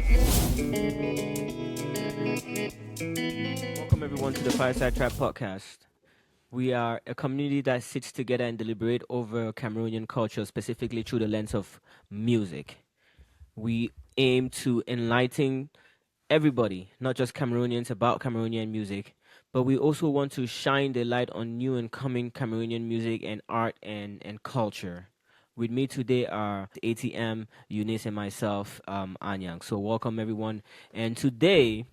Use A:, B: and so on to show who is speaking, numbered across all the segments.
A: Welcome everyone to the Fireside Trap podcast. We are a community that sits together and deliberate over Cameroonian culture, specifically through the lens of music. We aim to enlighten everybody, not just Cameroonians, about Cameroonian music, but we also want to shine the light on new and coming Cameroonian music and art and culture. With me today are ATM, Eunice, and myself, Anyang. So welcome everyone. And today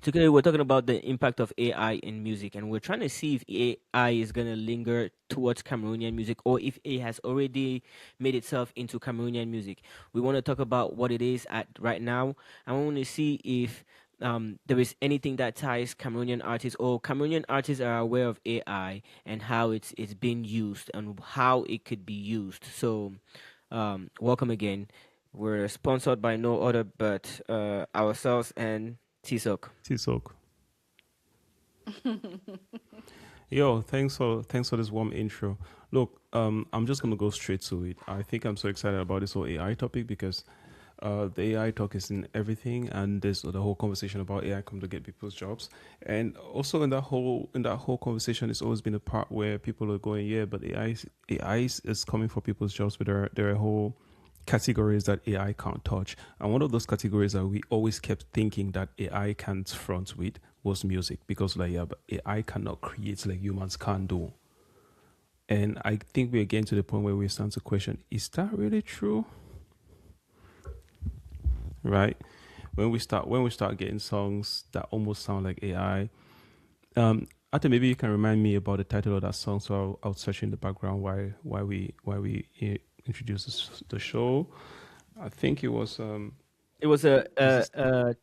A: we're talking about the impact of AI in music, and we're trying to see if AI is gonna linger towards Cameroonian music or if it has already made itself into Cameroonian music. We want to talk about what it is at right now, and we want to see if there is anything that ties Cameroonian artists or Cameroonian artists are aware of AI and how it's being used and how it could be used. So, welcome again. We're sponsored by no other but ourselves and Tsok.
B: Tisok. Yo, thanks for this warm intro. Look, I'm just gonna go straight to it. I think I'm so excited about this whole AI topic because the AI talk is in everything, and there's the whole conversation about AI come to get people's jobs. And also in that whole conversation, it's always been a part where people are going, yeah, but AI is coming for people's jobs, but there are whole categories that AI can't touch. And one of those categories that we always kept thinking that AI can't front with was music, because like, yeah, but AI cannot create like humans can do. And I think we're getting to the point where we start to question, is that really true? Right? When we start getting songs that almost sound like AI. Ate, maybe you can remind me about the title of that song, so I'll search in the background why we introduced the show. I think it was
A: It was
B: is this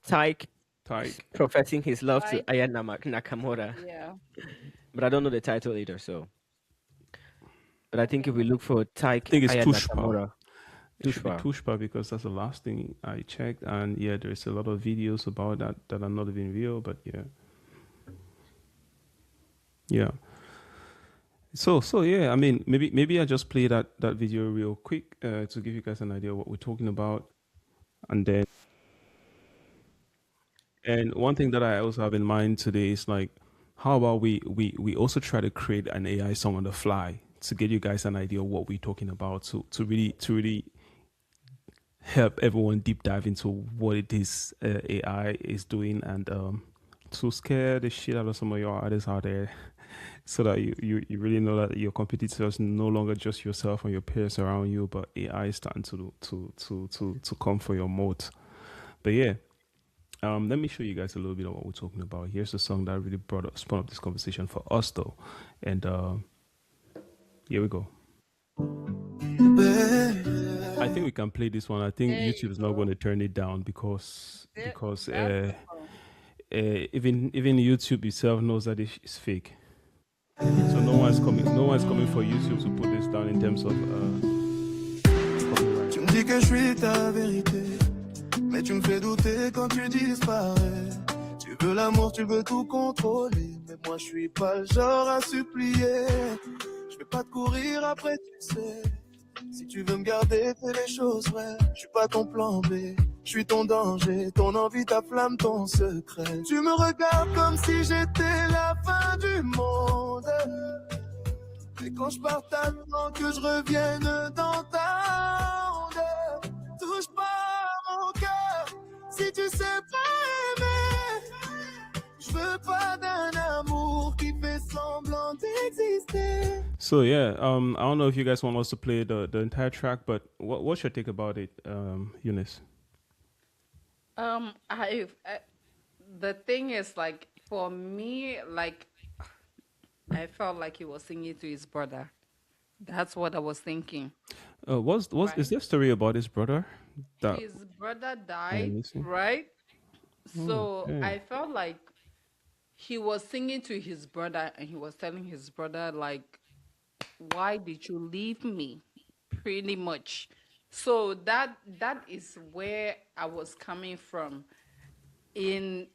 A: Tyke
B: Tyke?
A: professing his love to
C: Like,
A: Aya Nakamura,
C: yeah.
A: but I don't know the title either. So, but I think
C: Okay.
A: if we look for
B: I
A: Tyke
B: think it's
A: Aya
B: Tushpa.
A: Nakamura,
B: It should be
A: Tushpa.
B: Tushpa because that's the last thing I checked, and yeah, there's a lot of videos about that are not even real, but yeah, yeah. So yeah, I mean, maybe I just play that video real quick to give you guys an idea of what we're talking about, and then and one thing that I also have in mind today is like, how about we also try to create an AI song on the fly to get you guys an idea of what we're talking about, to really help everyone deep dive into what it is AI is doing, and to scare the shit out of some of your artists out there, so that you really know that your competitors no longer just yourself and your peers around you, but AI is starting to come for your moat. But yeah, let me show you guys a little bit of what we're talking about. Here's a song that really spun up this conversation for us though, and here we go. I think we can play this one. I think
C: There you
B: YouTube is not going
C: go.
B: to turn it down because
C: That's the song.
B: even YouTube itself knows that it's fake. So no one's coming for YouTube to put this down in terms of copyright.
D: Tu me dis que je suis ta vérité, mais tu me fais douter quand tu disparais. Tu veux l'amour, tu veux tout contrôler, mais moi je suis pas le genre à supplier. Je vais pas te courir après, tu sais. Si tu veux me garder, fais les choses vraies. Je suis pas ton plan B, je suis ton danger, ton envie, ta flamme, ton secret. Tu me regardes comme si j'étais la fin du monde. Et quand je pars, t'attends que je revienne dans ta onde. Touche pas à mon cœur si tu sais pas aimer. Je veux pas d'un amour qui fait semblant d'exister.
B: So yeah, I don't know if you guys want us to play the entire track, but what's your take about it, Eunice?
C: I the thing is like for me, like I felt like he was singing to his brother. That's what I was thinking,
B: Was is
C: right?
B: there a story about his brother that
C: His brother
B: I am
C: died,
B: missing?
C: right?
B: Oh,
C: So
B: okay.
C: I felt like he was singing to his brother and he was telling his brother like, why did you leave me? Pretty much. So that is where I was coming from in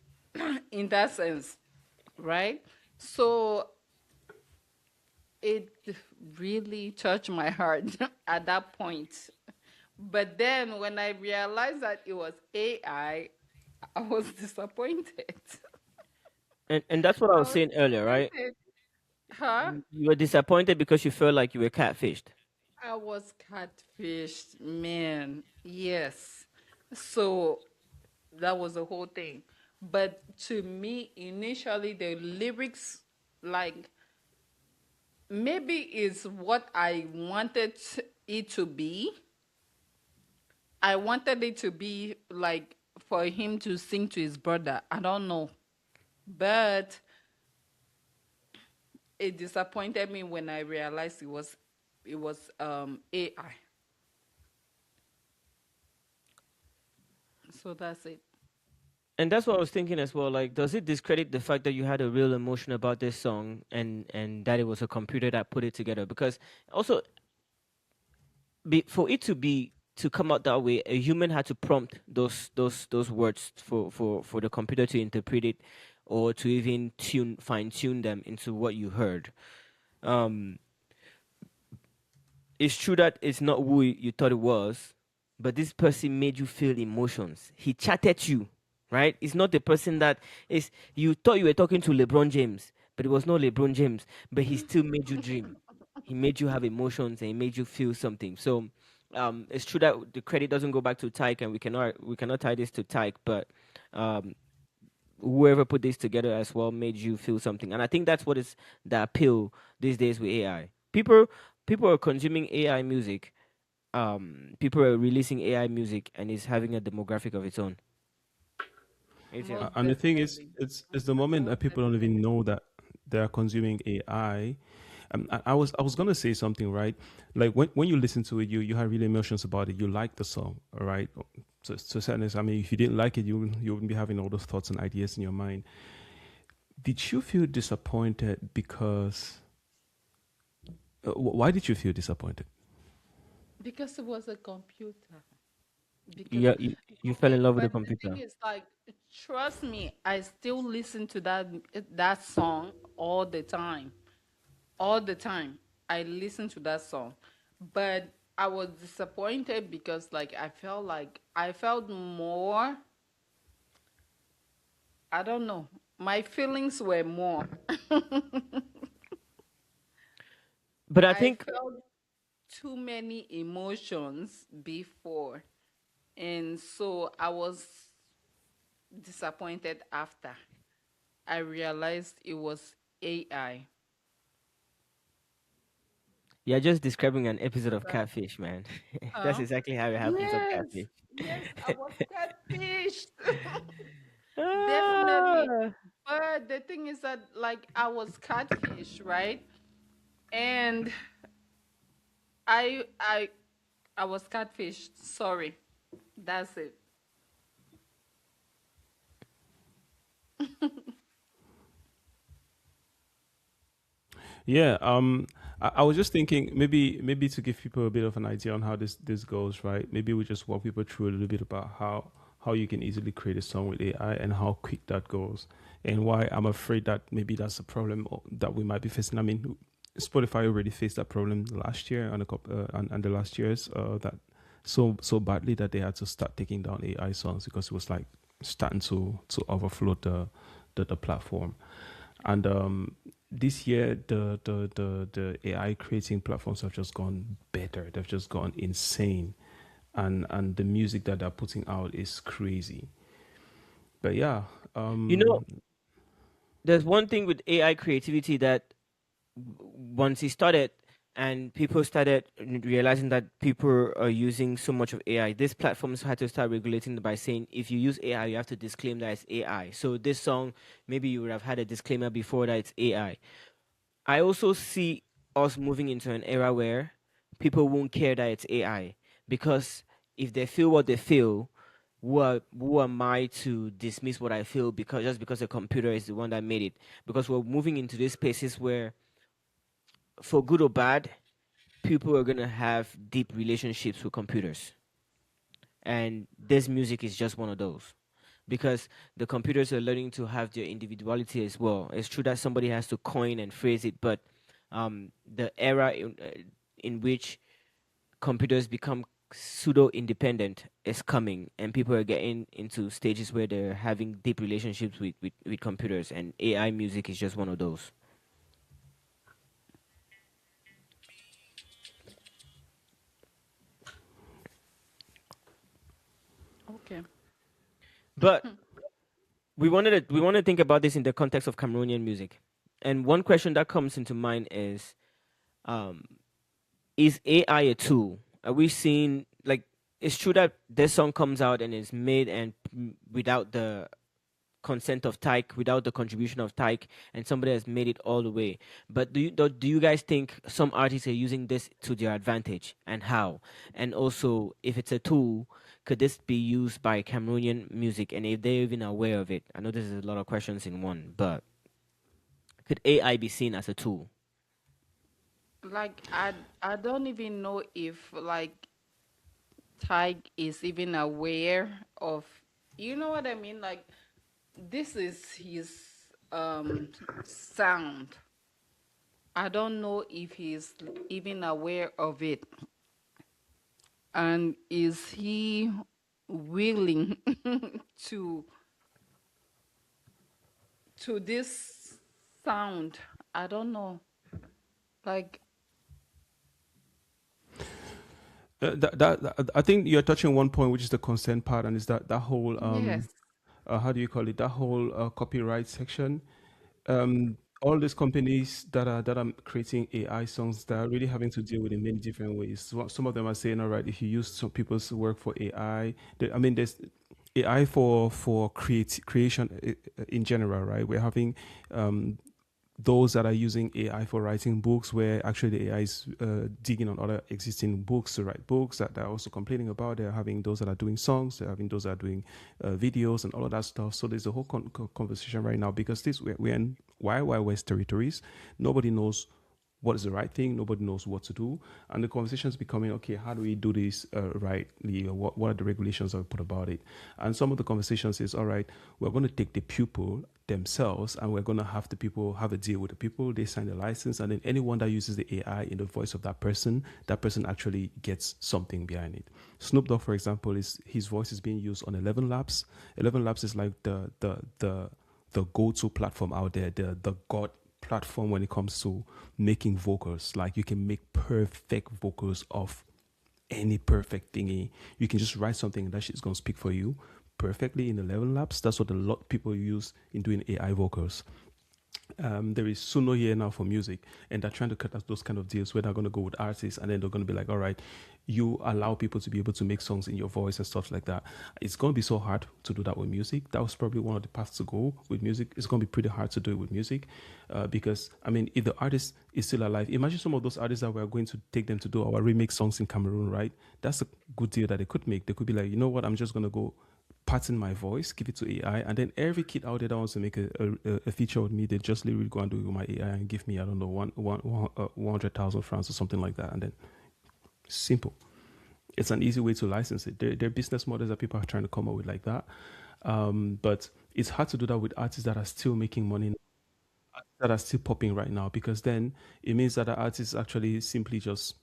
C: in that sense, right? So it really touched my heart at that point But then when I realized that it was I was disappointed.
A: And that's what I
C: I
A: was
C: was
A: saying earlier, right?
C: disappointed. Huh?
A: You were disappointed because you felt like you were catfished.
C: I was catfished, man. Yes. So that was the whole thing. But to me, initially, the lyrics, like, maybe is what I wanted it to be. I wanted it to be like for him to sing to his brother. I don't know. But it disappointed me when I realized it was AI. So that's it.
A: And that's what I was thinking as well. Like, does it discredit the fact that you had a real emotion about this song and that it was a computer that put it together? Because also, for it to come out that way, a human had to prompt those words for the computer to interpret it, or to even fine tune them into what you heard. Um, it's true that it's not who you thought it was, but this person made you feel emotions. He chatted you, right? It's not the person that is. You thought you were talking to LeBron James, but it was not LeBron James. But he still made you dream. He made you have emotions and he made you feel something. So, it's true that the credit doesn't go back to Tyke, and we cannot tie this to Tyke, but um, whoever put this together as well made you feel something. And I think that's what is the appeal these days with AI. People are consuming AI music. People are releasing AI music, and it's having a demographic of its own. ATM.
C: Most
B: And the thing is,
C: definitely.
B: it's the moment that
C: Most
B: people don't even
C: definitely.
B: know that they are consuming AI. I was gonna say something, right? Like when you listen to it, you have real emotions about it. You like the song, all right? To a certain extent, I mean, if you didn't like it, you wouldn't be having all those thoughts and ideas in your mind. Did you feel disappointed because? Why did you feel disappointed?
C: Because it was a computer. Because
A: You fell
C: okay,
A: in love with the
C: but the thing
A: computer.
C: is, like, trust me, I still listen to that song all the time. All the time. I listen to that song. But I was disappointed because, like, I felt more, I don't know. My feelings were more.
A: But I
C: I
A: think
C: felt too many emotions before. And so I was disappointed after I realized it was AI.
A: you're just describing an episode
C: So
A: of
C: that,
A: Catfish, man. That's
C: huh?
A: exactly how it happens on
C: Yes,
A: Catfish.
C: yes, I was catfished. Definitely.
A: Ah.
C: But the thing is that, like, I was catfished, right? And I I I was catfished. Sorry. That's it.
B: Yeah, I was just thinking maybe to give people a bit of an idea on how this goes, right? Maybe we just walk people through a little bit about how you can easily create a song with AI and how quick that goes, and why I'm afraid that maybe that's a problem that we might be facing. I mean, Spotify already faced that problem last year and and the last years that so badly that they had to start taking down AI songs because it was like starting to overflow the platform. And this year, the AI creating platforms have just gone better. They've just gone insane, and the music that they're putting out is crazy. But yeah,
A: You know, there's one thing with AI creativity that once it started and people started realizing that people are using so much of AI, these platforms had to start regulating it by saying if you use AI, you have to disclaim that it's AI. So this song, maybe you would have had a disclaimer before that it's AI. I also see us moving into an era where people won't care that it's AI, because if they feel what they feel, who am I to dismiss what I feel because just because a computer is the one that made it? Because we're moving into these spaces where, for good or bad, people are gonna have deep relationships with computers, and this music is just one of those. Because the computers are learning to have their individuality as well. It's true that somebody has to coin and phrase it, but the era in which computers become pseudo independent is coming, and people are getting into stages where they're having deep relationships with computers, and AI music is just one of those.
C: Okay.
A: But we want to think about this in the context of Cameroonian music, and one question that comes into mind um, is AI a tool? Are we seeing, like, it's true that this song comes out and is made and without the consent of Tyke, without the contribution of Tyke, and somebody has made it all the way. But do you guys think some artists are using this to their advantage, and how? And also, if it's a tool, could this be used by Cameroonian music, and if they're even aware of it? I know this is a lot of questions in one, but could AI be seen as a tool?
C: Like I don't even know if like Tyg is even aware of, you know what I mean? Like this is his sound. I don't know if he's even aware of it. And is he willing to this sound? I don't know. Like
B: I think you're touching one point, which is the consent part, and is that whole
C: yes.
B: how do you call it? That whole copyright section. All these companies that are creating AI songs, that are really having to deal with it in many different ways. Some of them are saying, all right, if you use some people's work for AI, I mean, there's AI for creation in general, right? We're having those that are using AI for writing books, where actually the AI is digging on other existing books to write books that they're also complaining about. They're having those that are doing songs, they're having those that are doing videos and all of that stuff. So there's a whole conversation right now, because we're in Wild Wild West territories. Nobody knows what is the right thing. Nobody knows what to do, and the conversation is becoming, okay, how do we do this rightly? Or what are the regulations that we put about it? And some of the conversations is, all right, we're going to take the pupil themselves, and we're going to have the people have a deal with the people. They sign the license, and then anyone that uses the AI in the voice of that person actually gets something behind it. Snoop Dogg, for example, is his voice is being used on 11 Labs. 11 Labs is like the go-to platform out there, the god platform when it comes to making vocals. Like, you can make perfect vocals of any perfect thingy. You can just write something and that shit's gonna speak for you perfectly in the level labs. That's what a lot of people use in doing AI vocals. There is Suno here now for music, and they're trying to cut out those kind of deals where they're going to go with artists, and then they're going to be like, all right, you allow people to be able to make songs in your voice and stuff like that. It's going to be so hard to do that with music. That was probably one of the paths to go with music. It's going to be pretty hard to do it with music, because, I mean, if the artist is still alive, imagine some of those artists that we're going to take them to do our remix songs in Cameroon, right? That's a good deal that they could make. They could be like, you know what, I'm just going to go pattern my voice, give it to AI, and then every kid out there that wants to make a feature with me, they just literally go and do it with my AI and give me, I don't know, 100,000 francs or something like that, and then simple. It's an easy way to license it. There are business models that people are trying to come up with like that, but it's hard to do that with artists that are still making money, that are still popping right now, because then it means that the artists actually simply just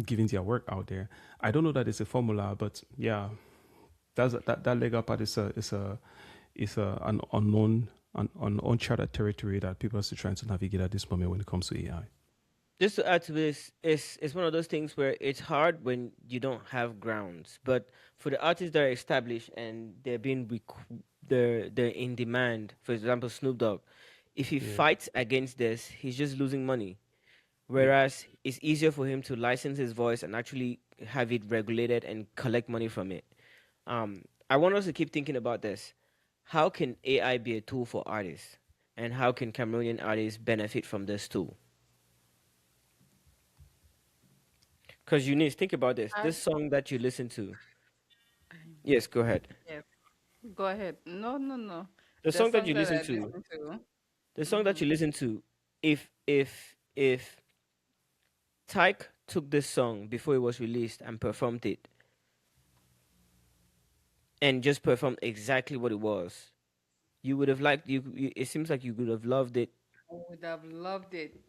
B: giving their work out there. I don't know that it's a formula, but yeah, that legal part is an unknown, an uncharted territory that people are still trying to navigate at this moment when it comes to AI.
A: Just to add to this, it's one of those things where it's hard when you don't have grounds. But for the artists that are established and they're in demand. For example, Snoop Dogg, if he
B: Yeah,
A: fights against this, he's just losing money.
B: yeah.
A: Whereas it's easier for him to license his voice and actually have it regulated and collect money from it. I want us to keep thinking about this. How can AI be a tool for artists? And how can Cameroonian artists benefit from this tool? Because Eunice, think about this.
C: I
A: This song that you listen to. Yes, go ahead.
C: yes. Go ahead. No, no, no.
A: The
C: The
A: song that
C: song
A: you
C: that
A: listen
C: I
A: to.
C: listen to.
A: The song that
C: Mm-hmm.
A: you listen to. If Tyke took this song before it was released and performed it, and just performed exactly what it was, you would have liked. It seems like you would have loved it.
C: I would have loved it.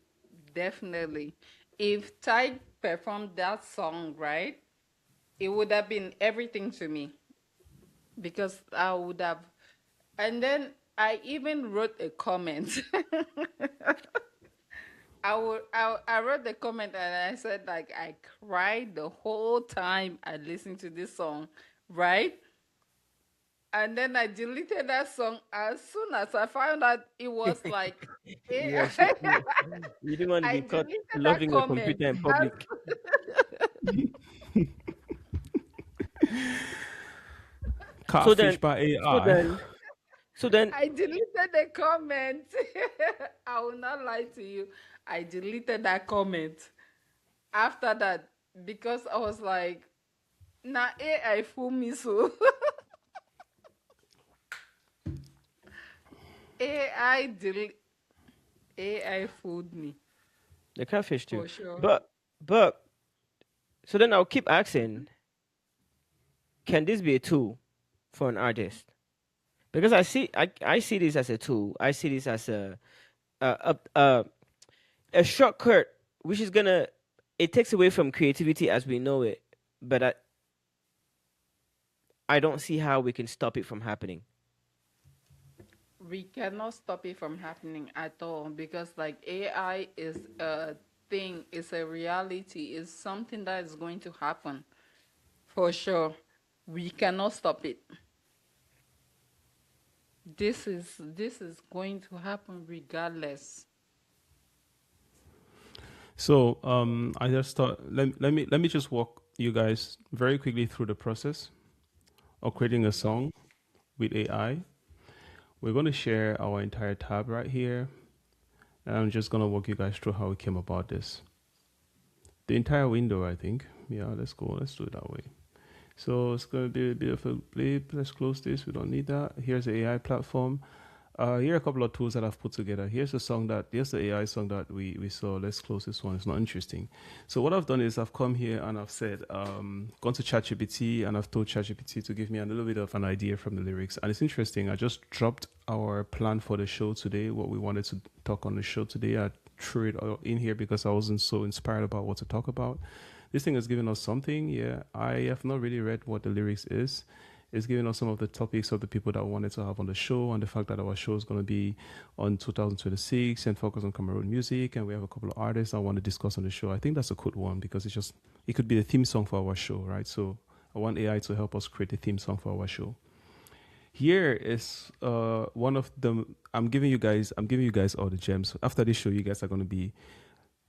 C: Definitely. If Ty performed that song, right? it would have been everything to me because I would have. And then I even wrote a comment. I wrote the comment and I said like I cried the whole time I listened to this song, right? And then I deleted that song as soon as I found out it was like
A: Yes,
C: AI.
A: you didn't want to
C: I
A: be caught
C: deleted that
A: loving a
C: comment.
A: computer in public. So
B: Catfish
A: then,
B: by
A: so
B: AI.
A: then, so then,
C: I deleted the comment. I will not lie to you. I deleted that comment after that because I was like, nah, AI fool me so. AI delete AI fooled me
A: the catfish too.
C: for sure.
A: But so then I'll keep asking, can this be a tool for an artist? Because I see this as a tool. I see this as a a, a shortcut, which is gonna it takes away from creativity as we know it. But I don't see how we can stop it from happening.
C: We cannot stop it from happening at all because like AI is a thing, it's a reality, it's something that is going to happen for sure. We cannot stop it. This is going to happen regardless.
B: So I just thought let me just walk you guys very quickly through the process of creating a song with AI. We're going to share our entire tab right here, and I'm just going to walk you guys through how we came about this. The entire window, I think. Yeah, let's go. Let's do it that way. So it's going to be a bit of a blip. Let's close this. We don't need that. Here's the AI platform. Here are a couple of tools that I've put together. Here's the AI song that we saw. Let's close this one. It's not interesting. So what I've done is I've come here and I've said, gone to ChatGPT and I've told ChatGPT to give me a little bit of an idea from the lyrics. And it's interesting. I just dropped our plan for the show today, what we wanted to talk on the show today. I threw it in here because I wasn't so inspired about what to talk about. This thing has given us something. Yeah, I have not really read what the lyrics is. It's giving us some of the topics of the people that we wanted to have on the show and the fact that our show is going to be on 2026 and focus on Cameroon music. And we have a couple of artists I want to discuss on the show. I think that's a good one because it could be the theme song for our show, right? So I want AI to help us create a theme song for our show. Here is one of them. I'm giving you guys all the gems. After this show, you guys are going to be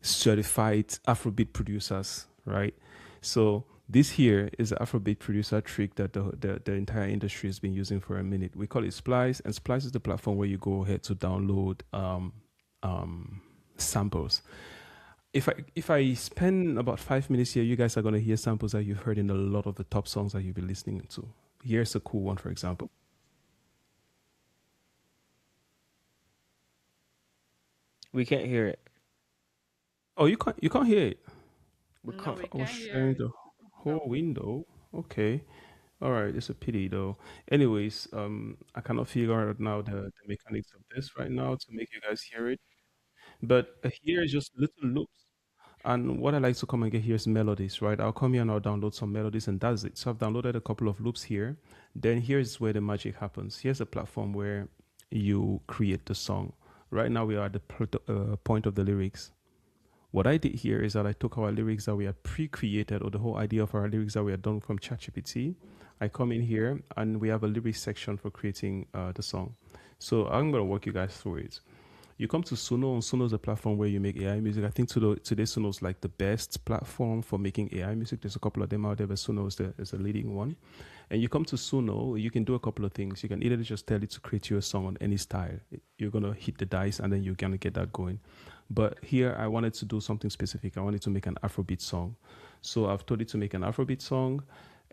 B: certified Afrobeat producers, right? So this here is the Afrobeat producer trick that the entire industry has been using for a minute. We call it Splice, and Splice is the platform where you go ahead to download samples. If I spend about 5 minutes here, you guys are gonna hear samples that you've heard in a lot of the top songs that you've been listening to. Here's a cool one, for example.
A: We can't hear it.
B: Oh, you can't hear it.
A: We
C: No,
A: can't.
C: we
B: I was
C: can't hear
B: sharing
C: it.
B: the whole
C: No.
B: window. Okay. All right, it's a pity though. Anyways, I cannot figure out now the mechanics of this right now to make you guys hear it. But here is just little loops. And what I like to come and get here is melodies, right? I'll come here and I'll download some melodies and that's it. So I've downloaded a couple of loops here. Then here's where the magic happens. Here's a platform where you create the song. Right now we are at the point of the lyrics. What I did here is that I took our lyrics that we had pre-created, or the whole idea of our lyrics that we had done from ChatGPT. I come in here and we have a lyrics section for creating the song. So I'm gonna walk you guys through it. You come to Suno, and Suno is a platform where you make AI music. I think today Suno is like the best platform for making AI music. There's a couple of them out there, but Suno is the leading one. And you come to Suno, you can do a couple of things. You can either just tell it to create you a song on any style. You're gonna hit the dice and then you're gonna get that going. But here I wanted to do something specific. I wanted to make an Afrobeat song. So I've told it to make an Afrobeat song.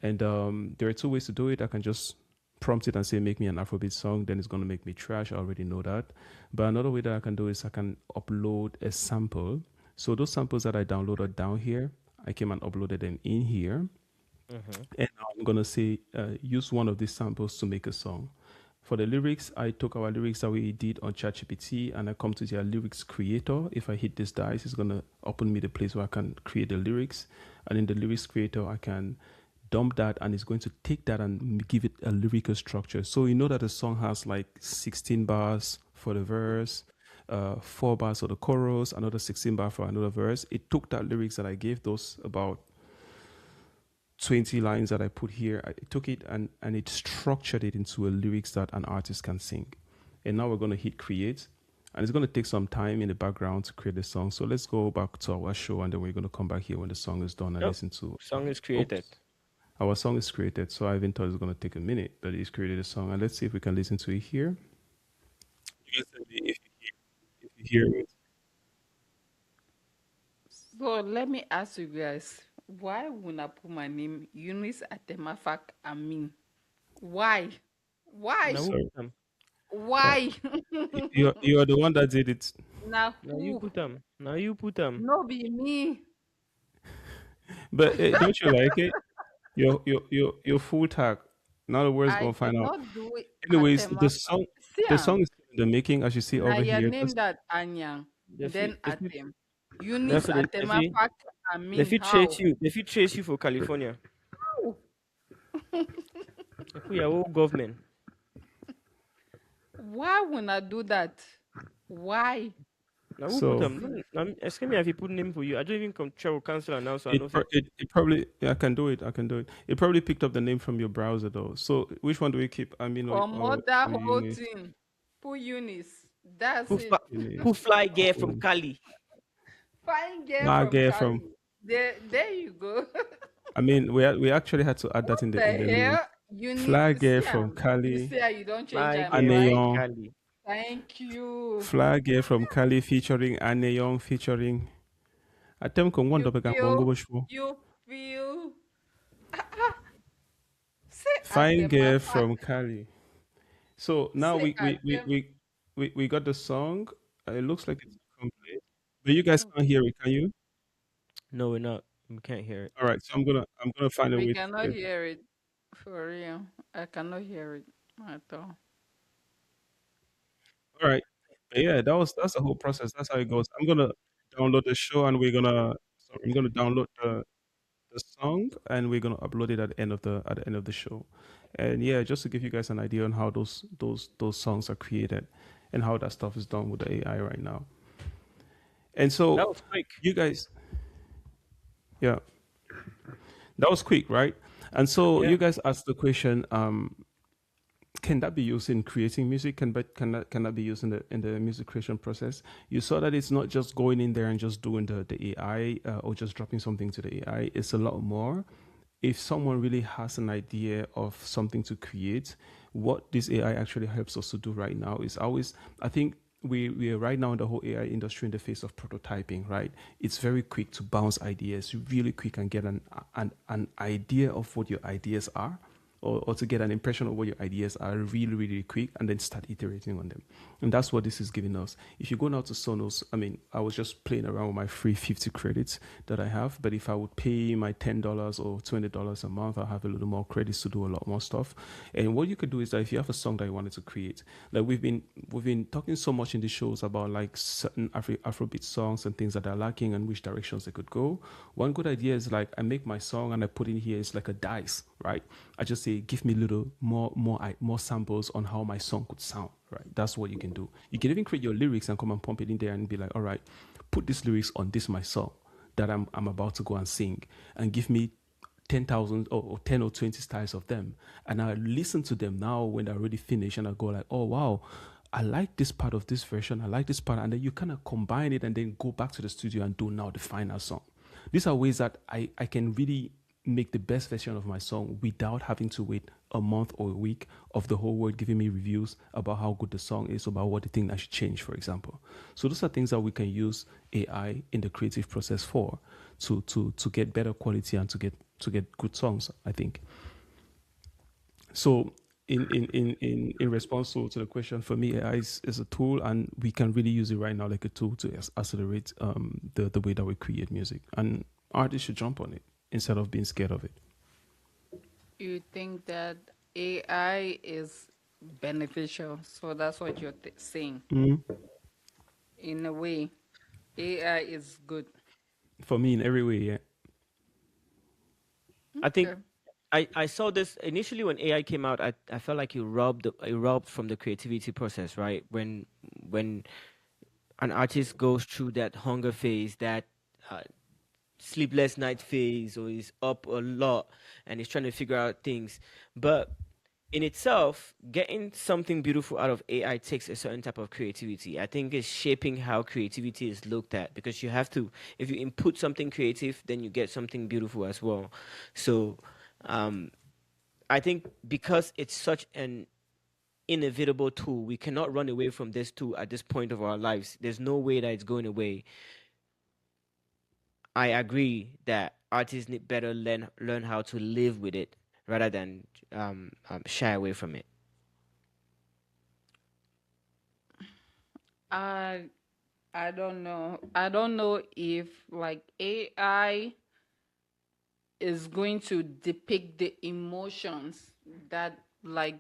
B: And there are two ways to do it. I can just prompt it and say, make me an Afrobeat song. Then it's going to make me trash. I already know that. But another way that I can do is I can upload a sample. So those samples that I downloaded down here, I came and uploaded them in here. And I'm going to say, use one of these samples to make a song. For the lyrics, I took our lyrics that we did on ChatGPT and I come to their lyrics creator. If I hit this dice, it's going to open me the place where I can create the lyrics. And in the lyrics creator, I can dump that, and it's going to take that and give it a lyrical structure. So you know that the song has like 16 bars for the verse, 4 bars for the chorus, another 16 bar for another verse. It took that lyrics that I gave, those about 20 lines that I put here. I took it and it structured it into a lyrics that an artist can sing. And now we're going to hit create. And it's going to take some time in the background to create the song. So let's go back to our show, and then we're going to come back here when the song is done and
A: Yep.
B: listen to.
A: Song is created.
B: Oops. Our song is created. So I even thought it was going to take a minute, but it's created a song. And let's see if we can listen to it here. You guys tell me if you hear it.
C: So let me ask you guys, why would I put my name Eunice Atemafak Amin? Why? Why?
A: Now who
B: Sorry.
A: put them?
C: Why?
B: You are the one that did it.
C: Now
A: Now you
C: who?
A: put them. Now you put them.
C: No be me.
B: But don't you like it? Your full tag. Now the world's
C: I
B: gonna
C: did
B: find out.
C: not do it
B: Anyways,
C: Atemafak. See,
B: the song is still in the making, as you see
C: now
B: over
C: your
B: here.
C: name that Anyang,
A: They
C: then
A: fit. They fit.
C: Atem. Eunice
A: That's what they fit.
C: Atemafak
A: They
C: Amin.
A: fit chase
C: How?
A: you. They fit chase you for California.
C: How?
A: They put your whole government.
C: Why would I do that? Why?
A: Now who put
B: So
A: them? Now, excuse me if he put name for you. I don't even come travel cancel now, so I know if it.
B: it probably, yeah, I can do it. I can do it. It probably picked up the name from your browser though. So which one do we keep? I mean, or
C: Promote that whole
B: Eunice?
C: thing. Put Eunice. That's
A: Who,
C: it.
B: Eunice.
A: who fly girl from
B: Oh,
A: Cali?
C: Fine girl
B: flag
C: from
B: girl
C: Cali.
B: from.
C: There you go.
B: I mean, we actually had to add that in
C: The
B: the lyrics.
C: hell?
B: Flag girl
C: See,
B: from
C: you
B: Cali.
C: see how you don't change
A: Fly
C: your
A: girl
C: name, right?
A: from
B: Aneyon.
A: Cali.
C: Thank you.
B: Flag girl from Cali featuring Aneyon featuring. Atem kon wanda
C: You
B: bega bongo
C: feel,
B: boshwo.
C: you feel. Say
B: Fine girl
C: Atemafa.
B: from Cali. So now
C: Say Atem.
B: we got the song. It looks like it's complete, but you guys can't hear it, can you?
A: No, we're not. We can't hear it.
B: All right, so I'm gonna find a
C: We
B: way to
C: cannot
B: get.
C: hear it. For real. I cannot hear it at all.
B: All right, but yeah, that's the whole process. That's how it goes. I'm gonna download the show, and I'm gonna download the song, and we're gonna upload it at the end of the show. And yeah, just to give you guys an idea on how those songs are created, and how that stuff is done with the AI right now. And
A: That
B: so
A: was quick.
B: you guys, yeah, that was quick, right? And so
A: Yeah.
B: you guys asked the question, can that be used in creating music? Can that be used in the music creation process? You saw that it's not just going in there and just doing the AI, or just dropping something to the AI. It's a lot more. If someone really has an idea of something to create, what this AI actually helps us to do right now is always, I think we are right now in the whole AI industry in the phase of prototyping, right? It's very quick to bounce ideas, really quick, and get an idea of what your ideas are, or to get an impression of what your ideas are really, really quick, and then start iterating on them. And that's what this is giving us. If you go now to Sonos, I mean, I was just playing around with my free 50 credits that I have, but if I would pay my $10 or $20 a month, I'll have a little more credits to do a lot more stuff. And what you could do is that if you have a song that you wanted to create, like we've been talking so much in the shows about like certain Afrobeat songs and things that are lacking and which directions they could go. One good idea is like I make my song and I put in here, it's like a dice, right? I just say, give me little more samples on how my song could sound, right? That's what you can do. You can even create your lyrics and come and pump it in there and be like, all right, put these lyrics on this my song that I'm about to go and sing, and give me 10,000 or 10 or 20 styles of them, and I listen to them now when they're already finished, and I go like, oh wow, I like this part of this version, I like this part, and then you kind of combine it and then go back to the studio and do now the final song. These are ways that I can really make the best version of my song without having to wait a month or a week of the whole world giving me reviews about how good the song is, about what they think I should change, for example. So those are things that we can use AI in the creative process for, to get better quality and to get good songs, I think. So in response to the question, for me, AI is a tool, and we can really use it right now like a tool to accelerate the way that we create music, and artists should jump on it instead of being scared of it.
C: You think that AI is beneficial, so that's what you're saying. In a way, AI is good.
B: For me, in every way, yeah.
A: I think
C: Okay.
A: I saw this initially when AI came out. I felt like it robbed from the creativity process, right? When an artist goes through that hunger phase, that uh, sleepless night phase, or is up a lot and is trying to figure out things. But in itself, getting something beautiful out of AI takes a certain type of creativity. I think it's shaping how creativity is looked at, because you have to, if you input something creative, then you get something beautiful as well. So, um, I think because it's such an inevitable tool, we cannot run away from this tool at this point of our lives. There's no way that it's going away. I agree that artists need better learn how to live with it rather than shy away from it.
C: I I don't know. I don't know if like AI is going to depict the emotions that like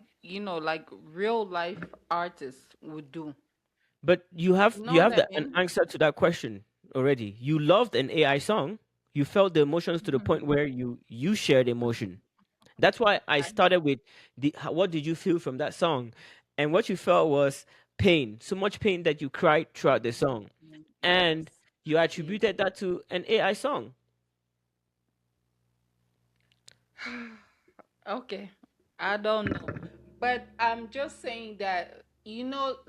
C: like real life artists would do.
A: But you
C: You
A: have
C: know
A: you
C: what
A: have
C: I
A: an
C: mean?
A: answer to that question already. You loved an AI song. You felt the emotions to the point where you shared emotion. That's why I
C: I,
A: started with what did you feel from that song, and what you felt was pain, so much pain that you cried throughout the song, and
C: yes.
A: you
C: Yes.
A: attributed that to an AI song.
C: Okay. I don't know. But I'm just saying that,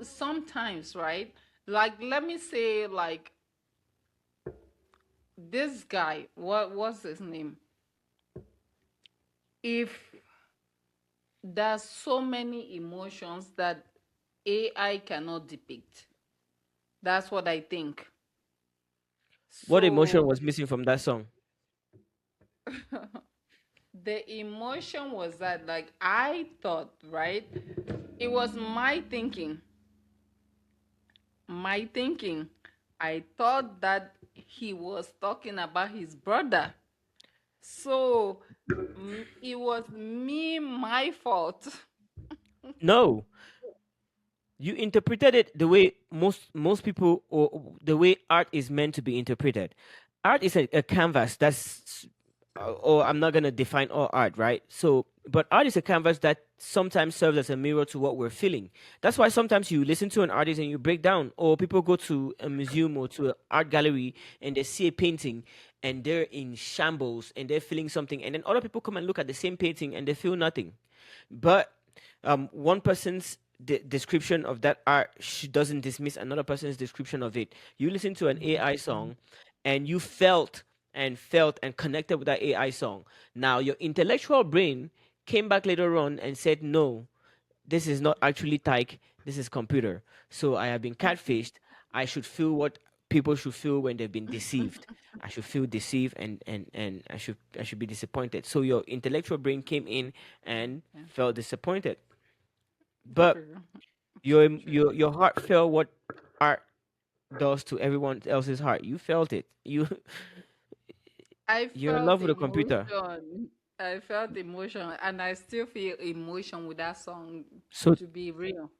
C: sometimes, right? Like, let me say, like, this guy, what was his name? If there's so many emotions that AI cannot depict, that's what I think.
A: What emotion
C: So
A: was missing from that song?
C: the emotion was that, like, I thought, right? It was my thinking. I thought that he was talking about his brother. So it was my fault.
A: No, you interpreted it the way most people, or the way art is meant to be interpreted. Art is a canvas that's, or I'm not going to define all art, right? So but art is a canvas that sometimes serves as a mirror to what we're feeling. That's why sometimes you listen to an artist and you break down, or people go to a museum or to an art gallery and they see a painting and they're in shambles and they're feeling something, and then other people come and look at the same painting and they feel nothing. But one person's description of that art doesn't dismiss another person's description of it. You listen to an AI song, and you felt and connected with that AI song. Now your intellectual brain came back later on and said, "No, this is not actually tyke. This is computer. So I have been catfished. I should feel what people should feel when they've been deceived. I should feel deceived, and I should be disappointed." So your intellectual brain came in and
C: Yeah,
A: felt disappointed, but
C: true. True.
A: your heart felt what art does to everyone else's heart. You felt it.
C: I
A: You're in
C: felt
A: love with a computer.
C: emotion. I felt emotion, and I still feel emotion with that song,
A: So
C: to be real.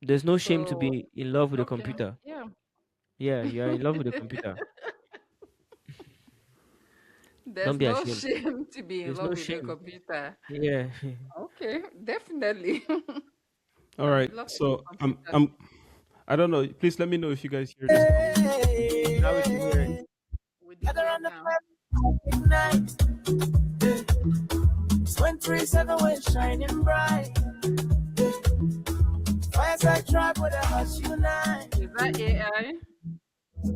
A: there's no shame to
C: So
A: be in love
C: it's
A: with a
C: okay.
A: computer.
C: Yeah.
A: Yeah, you're in love with a computer. Don't
C: There's
A: be
C: no
A: ashamed.
C: shame to be in
A: There's
C: love
A: no
C: with a
A: shame.
C: computer.
A: Yeah.
C: Okay, definitely.
B: All
C: I'm
B: right.
C: in love with
B: So
C: a computer.
B: I don't know. Please let me know if you guys hear this song.
A: Now we can hear it.
C: We did not now.
D: Ignite. 27 we're shining bright. Fireside Trap with a hush unite.
C: Is that AI?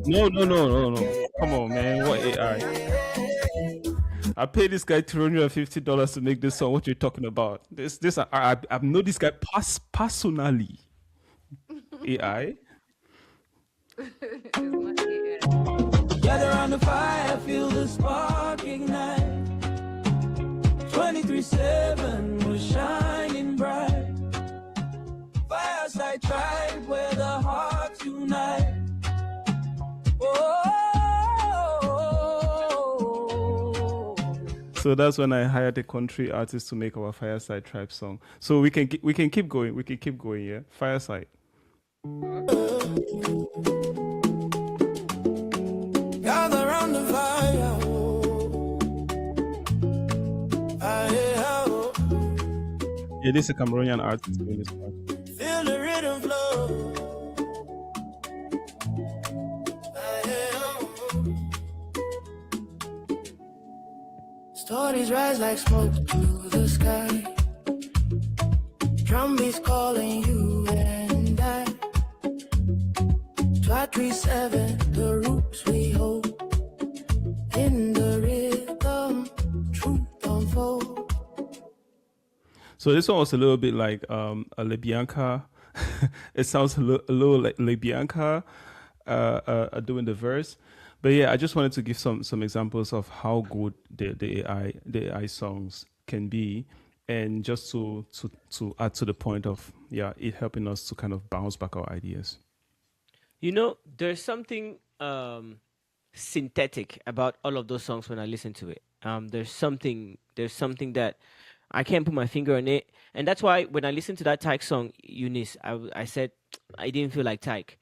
B: No, no, no, no, no. Come on, man. What AI? I paid this guy $250 to make this song. What you're talking about? I know this guy personally. AI.
C: It's not AI.
D: Gather around the fire, feel the spark ignite. 23/7, we're shining bright. Fireside Tribe, where the hearts unite. Oh, so that's when I hired a country artist to make our Fireside Tribe song. So we can keep going. We can keep going. Yeah, Fireside.
C: Okay.
D: Gather around the fire. Oh.
B: Yeah, this is a Cameroonian artist doing this part.
D: Feel the rhythm flow. Stories rise like smoke to the sky. Drum beats calling you and I. 537, the roots we hold. In the rhythm, truth unfold.
B: So this one was a little bit like a Lebianca. It sounds a little like Lebianca doing the verse. But yeah, I just wanted to give some examples of how good the AI songs can be, and just to add to the point of it helping us to kind of bounce back our ideas.
A: You know, there's something synthetic about all of those songs when I listen to it. There's something that I can't put my finger on it, and that's why when I listened to that Tyke song, Eunice, I said I didn't feel like Tyke.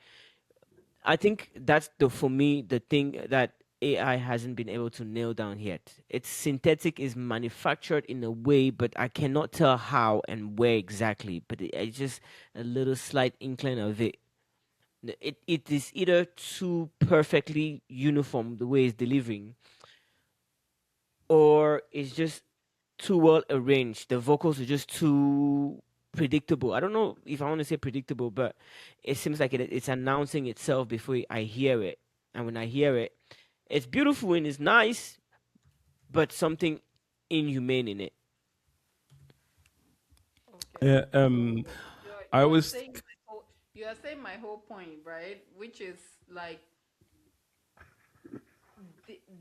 A: I think that's for me the thing that AI hasn't been able to nail down yet. It's synthetic, is manufactured in a way, but I cannot tell how and where exactly. But it's just a little slight inkling of it. It is either too perfectly uniform the way it's delivering, or it's just too well arranged. The vocals are just too predictable. I don't know if I want to say predictable, but it seems like it's announcing itself before I hear it. And when I hear it, it's beautiful and it's nice, but something inhumane in it.
C: Okay.
B: Yeah,
C: So
B: I
C: you're
B: was
C: saying you are saying my whole point, right? Which is like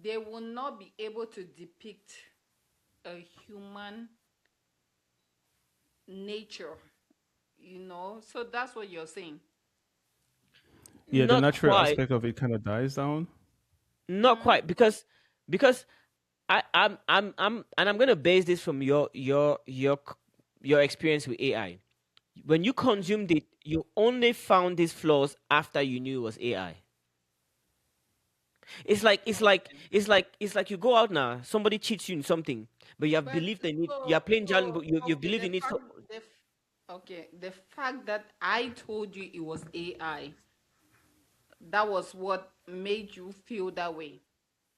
C: they will not be able to depict a human nature, So that's what you're saying.
B: the
A: Not
B: natural
A: quite,
B: aspect of it kind of dies down.
A: not quite, because and I'm gonna base this from your experience with AI. When you consumed it, you only found these flaws after you knew it was AI. It's like you go out now, somebody cheats you in something, but you have
C: But
A: believed in it. You are
C: so
A: playing Jalen,
C: so
A: but you
C: okay,
A: believe in it. So
C: the fact that I told you it was AI, that was what made you feel that way.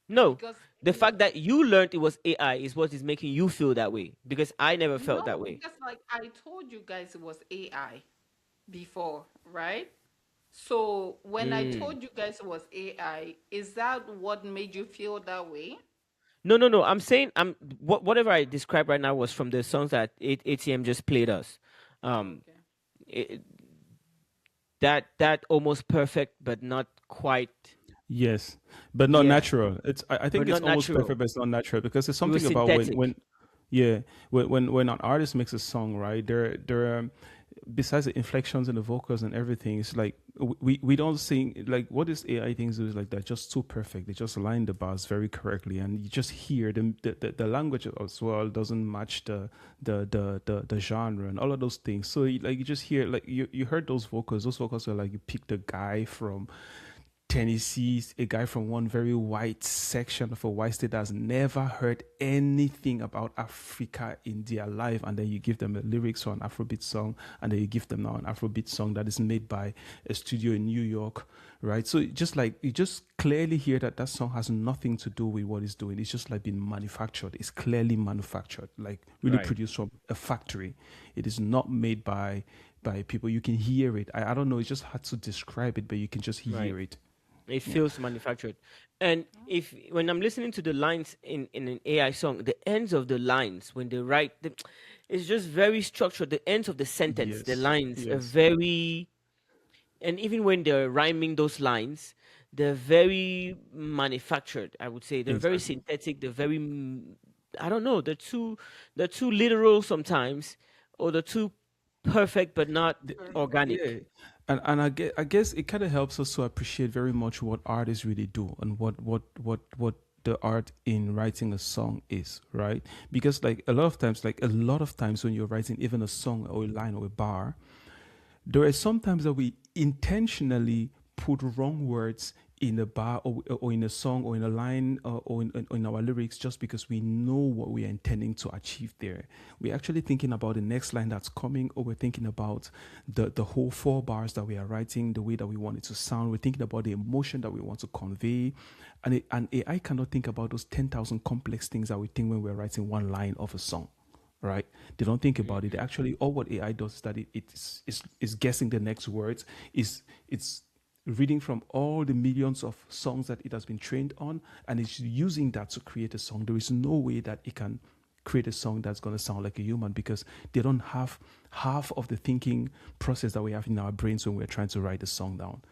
A: no,
C: Because
A: the fact that you learned it was AI is what is making you feel that way. Because I never felt that
C: no,
A: way.
C: because like I told you guys it was AI before, right? So when I
A: Mm.
C: told you guys it was AI, is that what made you feel that way?
A: No, no, no. I'm saying whatever I described right now was from the songs that ATM just played us. Um,
C: Okay.
A: it, that almost perfect, but not quite,
B: Yes, but not
A: yeah,
B: natural. I
A: but
B: think it's
A: not
B: almost
A: natural.
B: perfect, but it's not natural because there's
A: It was
B: something about when
A: synthetic.
B: yeah, when an artist makes a song, right? There besides the inflections and the vocals and everything, it's like we don't sing like what this AI things do is like they're just too perfect. They just line the bars very correctly, and you just hear them. The language as well doesn't match the genre and all of those things. So like you just hear like you heard those vocals. Those vocals are like you picked a guy from Tennessee, a guy from one very white section of a white state that has never heard anything about Africa in their life, and then you give them a lyrics for an Afrobeat song, and then you give them now an Afrobeat song that is made by a studio in New York, right? So just like you just clearly hear that that song has nothing to do with what it's doing. It's just like been manufactured. It's clearly manufactured, like really
A: Right.
B: produced from a factory. It is not made by people. You can hear it. I don't know. It's just hard to describe it, but you can just
A: Right.
B: hear it.
A: It
B: Yeah.
A: feels manufactured. And if when I'm listening to the lines in an AI song, the ends of the lines when they write, it's just very structured. The ends of the sentence, the
B: Yes.
A: lines are
B: Yes.
A: very, and even when they're rhyming those lines, they're very manufactured. I would say they're very
B: Exactly.
A: synthetic. They're very, I don't know. They're too literal sometimes, or they're too perfect but not
B: Yeah.
A: organic.
B: And I guess it kind of helps us to appreciate very much what artists really do and what the art in writing a song is, right? Because like a lot of times when you're writing even a song or a line or a bar, there are sometimes that we intentionally put wrong words in a bar, or in a song, or in a line, or in our lyrics, just because we know what we are intending to achieve there. We're actually thinking about the next line that's coming, or we're thinking about the whole 4 bars that we are writing, the way that we want it to sound. We're thinking about the emotion that we want to convey. And AI cannot think about those 10,000 complex things that we think when we're writing one line of a song, right? They don't think about it. Actually, all what AI does is that it's guessing the next words. It's reading from all the millions of songs that it has been trained on, and it's using that to create a song. There is no way that it can create a song that's going to sound like a human, because they don't have half of the thinking process that we have in our brains when we're trying to write a song down.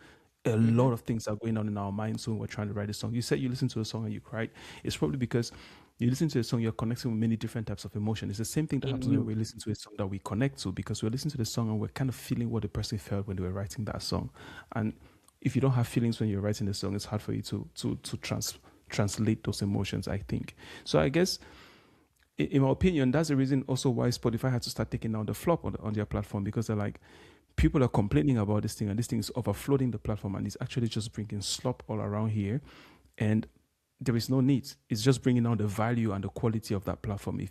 B: A lot of things are going on in our minds when we're trying to write a song. You said you listen to a song and you cried. It's probably because you listen to a song, you're connecting with many different types of emotion. It's the same thing that
A: In
B: happens when
A: you.
B: we listen to a song that we connect to, because we're listening to the song and we're kind of feeling what the person felt when they were writing that song. And if you don't have feelings when you're writing the song, it's hard for you to translate those emotions, I think. So I guess, in my opinion, that's the reason also why Spotify had to start taking down the flop on their platform, because they're like, people are complaining about this thing, and this thing is overflooding the platform, and it's actually just bringing slop all around here, and there is no need. It's just bringing down the value and the quality of that platform if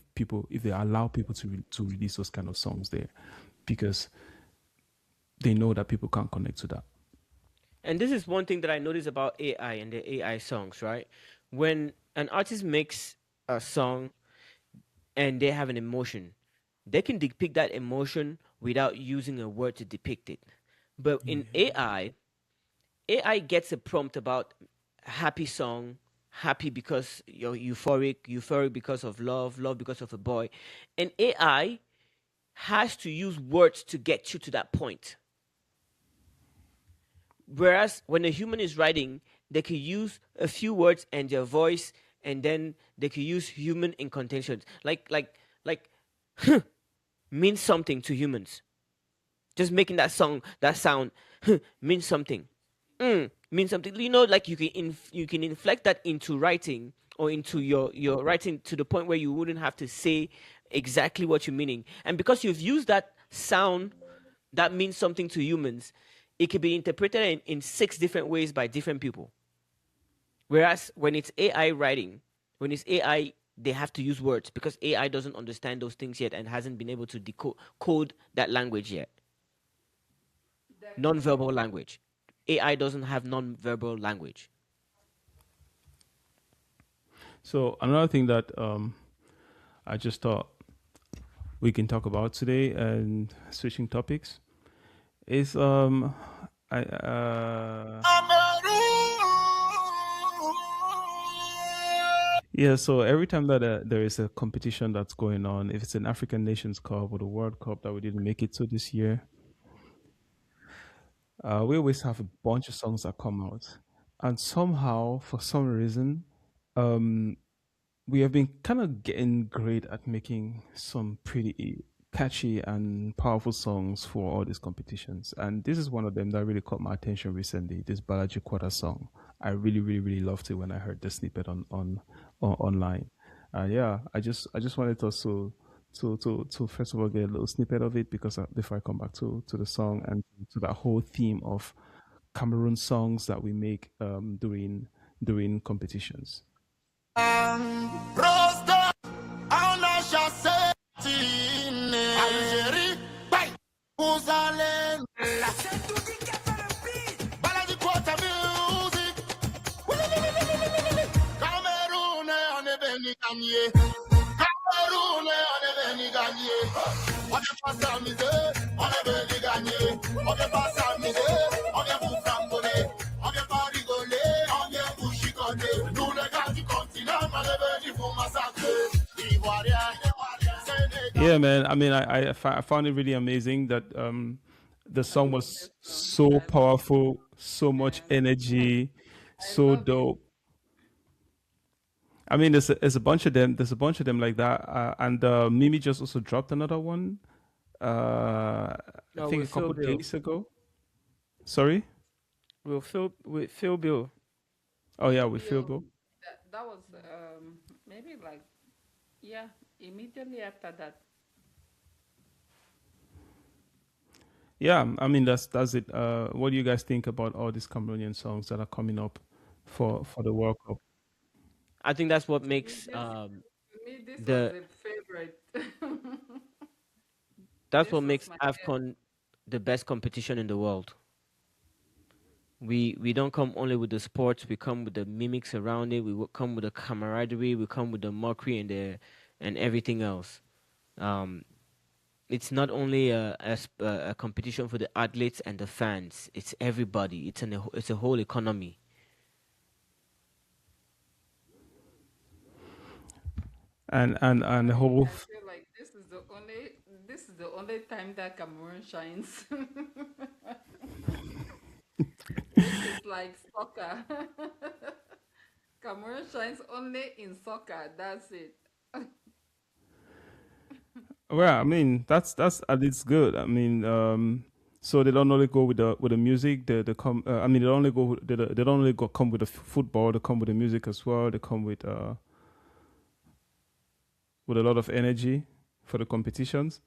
B: they allow people to release those kind of songs there, because they know that people can't connect to that.
A: And this is one thing that I notice about AI and the AI songs, right? When an artist makes a song and they have an emotion, they can depict that emotion without using a word to depict it. But in AI gets a prompt about happy song, happy because you're euphoric, euphoric because of love, love because of a boy. And AI has to use words to get you to that point. Whereas when a human is writing, they can use a few words and their voice, and then they can use human incantations. Like means something to humans. Just making that song, that sound, means something. Means something. You know, like you can inflect that into writing, or into your writing, to the point where you wouldn't have to say exactly what you're meaning. And because you've used that sound that means something to humans, it can be interpreted in 6 different ways by different people. Whereas when it's AI writing, when it's AI, they have to use words, because AI doesn't understand those things yet and hasn't been able to decode code that language yet. Non-verbal
C: Definitely.
A: language. AI doesn't have non-verbal language.
B: So another thing that I just thought we can talk about today, and switching topics, is I yeah. So every time that there is a competition that's going on, if it's an African Nations Cup or the World Cup that we didn't make it to this year, we always have a bunch of songs that come out, and somehow, for some reason, um, we have been kind of getting great at making some pretty catchy and powerful songs for all these competitions. And this is one of them that really caught my attention recently. This Balaji Quarter song, I really, really, really loved it when I heard the snippet on online. Yeah, I just wanted us to first of all get a little snippet of it, because before I come back to the song and to that whole theme of Cameroon songs that we make during competitions. Yeah, man. I mean, I found it really amazing that the song was so powerful, so much
C: Yeah.
B: energy,
C: I
B: so
C: love it.
B: dope. I mean, there's a bunch of them. There's a bunch of them like that. And Mimi just also dropped another one. I
A: No,
B: think a
A: with Phil
B: couple
A: Bill.
B: days ago. Sorry.
A: With Phil Bill.
B: Oh yeah, with Phil
C: Bill.
B: Bill.
C: That was maybe like, yeah, immediately after that.
B: Yeah, I mean that's it. What do you guys think about all these Cameroonian songs that are coming up for the World Cup.
A: I think that's what
C: To me,
A: makes
C: this was
A: the
C: a favorite.
A: that's
C: This
A: what
C: was
A: makes
C: my
A: AFCON the best competition in the world. We don't come only with the sports. We come with the mimics around it. Come with the camaraderie. We come with the mockery and everything else. Um, it's not only a competition for the athletes and the fans. It's everybody. It's a whole economy.
B: And the whole
C: I feel like this is the only time that Cameroon shines, which is like soccer. Cameroon shines only in soccer. That's it.
B: well, I mean that's it's good. I mean, so they don't only go with the music. They come. I mean, they don't only they don't only go come with the football. They come with the music as well. They come with a lot of energy for the competitions.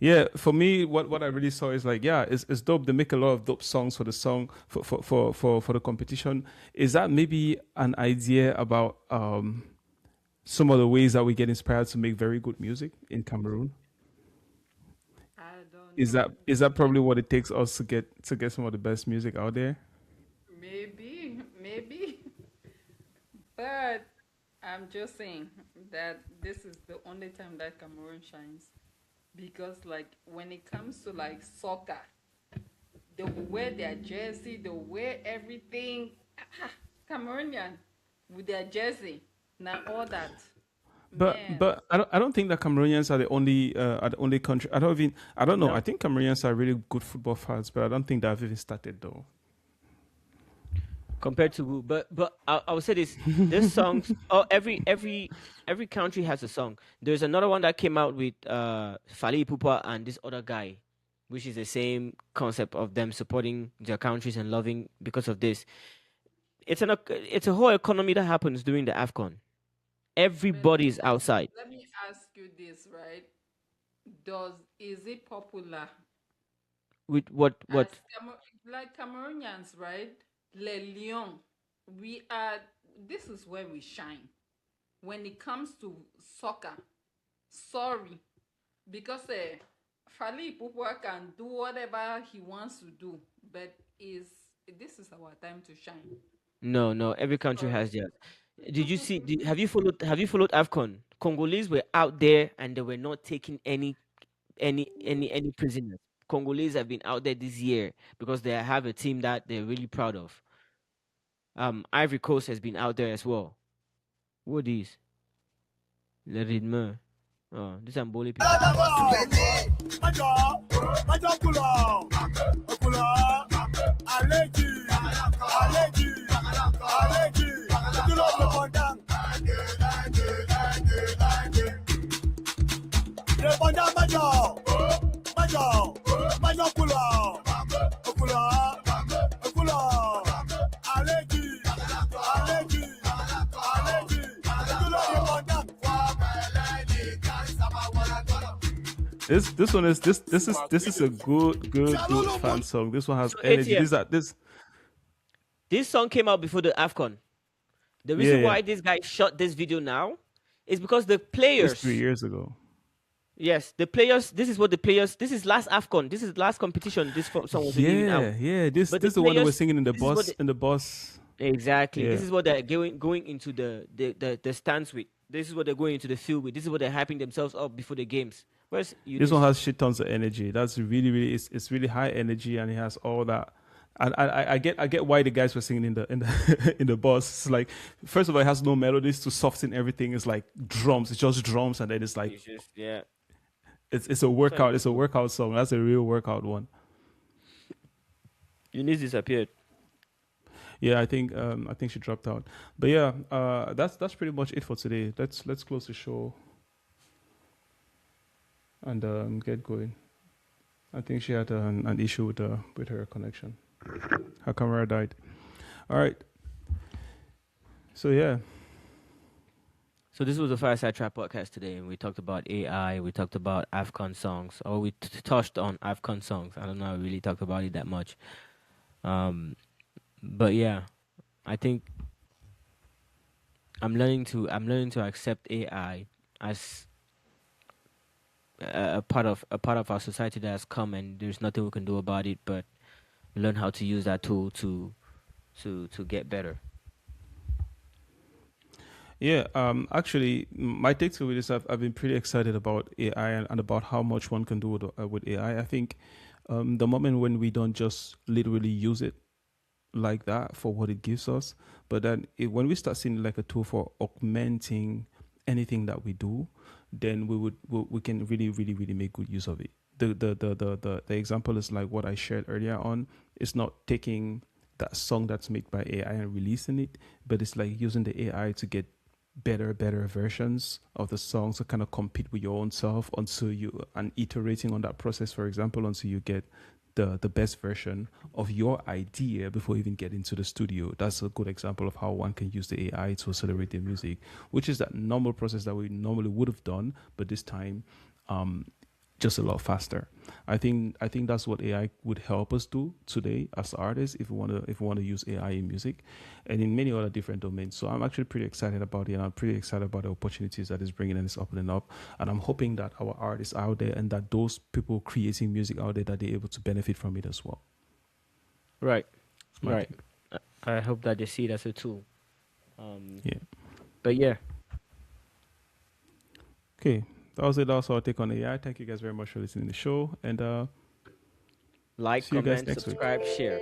B: Yeah, for me, what I really saw is like, yeah, it's dope. They make a lot of dope songs for the song for the competition. Is that maybe an idea about some of the ways that we get inspired to make very good music in Cameroon?
C: I don't know.
B: Is that probably what it takes us to get some of the best music out there?
C: Maybe, maybe, but I'm just saying that this is the only time that Cameroon shines because, like, when it comes to like soccer, they will wear their jersey, they will wear everything. Cameroonian with their jersey, now all that, man.
B: But I don't think that Cameroonians are the only country. I don't know. I
A: No,
B: think Cameroonians are really good football fans, but I don't think they've even started though.
A: compared to who? But I would say this songs. Oh, every country has a song. There's another one that came out with Fali Ipupa and this other guy, which is the same concept of them supporting their countries and loving because of this. It's a whole economy that happens during the Afcon.
C: But
A: Everybody is outside.
C: let me ask you this, right? Does is it popular
A: With
C: as
A: what?
C: Like Cameroonians, right? Le Lion, we are. This is where we shine when it comes to soccer. Sorry, because Fali Ipupa can do whatever he wants to do, but is this is our time to shine.
A: No, no. Every country
C: Sorry.
A: has theirs. Did you see? Have you followed Afcon? Congolese were out there and they were not taking any prisoners. Congolese have been out there this year because they have a team that they're really proud of. Ivory Coast has been out there as well. What are these? Le rythme. Oh, these are Mbole people.
B: This is a good fan song. This one has
A: So
B: energy.
A: ATM, this song came out before the Afcon. The
B: Yeah,
A: reason
B: yeah.
A: why this guy shot this video now is because the
B: It's three
A: players.
B: years ago.
A: Yes, the players. This is what the players. This is last Afcon. This is last competition. Song was giving out.
B: Yeah.
A: But
B: This
A: the
B: is the one that we're
A: players.
B: singing
A: This is what
B: in the bus.
A: exactly.
B: Yeah.
A: This is what they're going into the stands with. This is what they're going into the field with. This is what they're hyping themselves up before the games. Where's
B: This one
A: Eunice?
B: has shit tons of energy. That's really it's really high energy and it has all that. And I get why the guys were singing in the in the bus. It's like first of all, it has no melodies to soften everything. It's like drums. It's just drums, and then it's like
A: It's just yeah.
B: it's a
A: Song
B: workout.
A: is
B: It's a
A: good.
B: workout song. That's a real workout one.
A: Eunice disappeared.
B: Yeah, I think she dropped out. But yeah, that's pretty much it for today. Let's close the show and get going. I think she had an issue with her connection. Her camera died. All right. So yeah,
A: So this was a Fireside Trap podcast today, and we talked about AI. We talked about Afghan songs, or we touched on Afghan songs. I don't know. I really talked about it that much. Um, but yeah, I think I'm learning to accept AI as a part of our society that has come, and there's nothing we can do about it but learn how to use that tool to get better.
B: Yeah, actually, my take to it is I've been pretty excited about AI and about how much one can do with AI. I think the moment when we don't just literally use it like that for what it gives us, but then when we start seeing it like a tool for augmenting anything that we do, then we can really make good use of it. The example is like what I shared earlier on. It's not taking that song that's made by AI and releasing it, but it's like using the AI to get better versions of the song to kind of compete with your own self until you and iterating on that process, for example, until you get the best version of your idea before you even get into the studio. That's a good example of how one can use the AI to accelerate their music, which is that normal process that we normally would have done, but this time um, just a lot faster. I think that's what AI would help us do today as artists if we want to use AI in music and in many other different domains. So I'm actually pretty excited about it, and I'm pretty excited about the opportunities that is bringing and it's opening up. And I'm hoping that our artists out there and that those people creating music out there that they're able to benefit from it as well.
A: Right,
B: That's my
A: right.
B: take.
A: I hope that they see it as a tool. Um,
B: Yeah.
A: but yeah,
B: Okay. That was it. That's our take on AI. Thank you guys very much for listening to the show, and
A: like,
B: see you guys
A: comment,
B: next week.
A: subscribe, share.